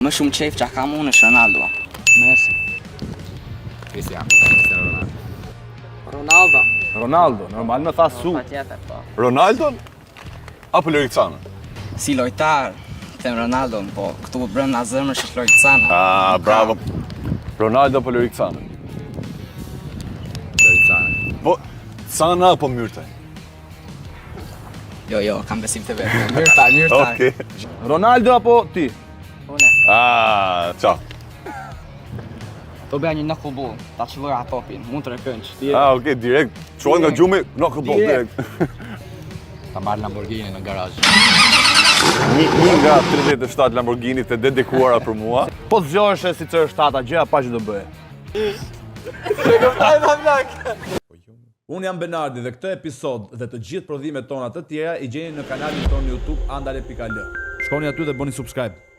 Më shumë qejf që kam unë është Ronaldo. Messi. Cristiano Ronaldo. Ronaldo, normal më tha su. Patjetër, po. Ronaldo apo Loricana? Si lojtar, them Ronaldo, po këtu brenda zemrës është Loricana. Ah, bravo. Ronaldo apo Loricana? Loricana. Po, Cana apo Myrte? Jo, kam besim të vetë. Mirë ta. Okej. Ronaldo apo ti? Une. Ah, ciao. Do bëja një knuckleball, ta çlloja topin, mund të rekënç. Ah, okej, direkt. Çuan nga gjumi, knuckleball direkt. Ta marrë Lamborghini në garazh. Një nga 37 Lamborghini të dedikuara për mua. Po zgjohesh si CR7, gjëja pa që do bëje. Unë jam Benardi dhe këtë episod dhe të gjithë prodhimet tona të tjera i gjeni në kanalin tonë YouTube andale.al. Shkoni aty dhe bëni subscribe.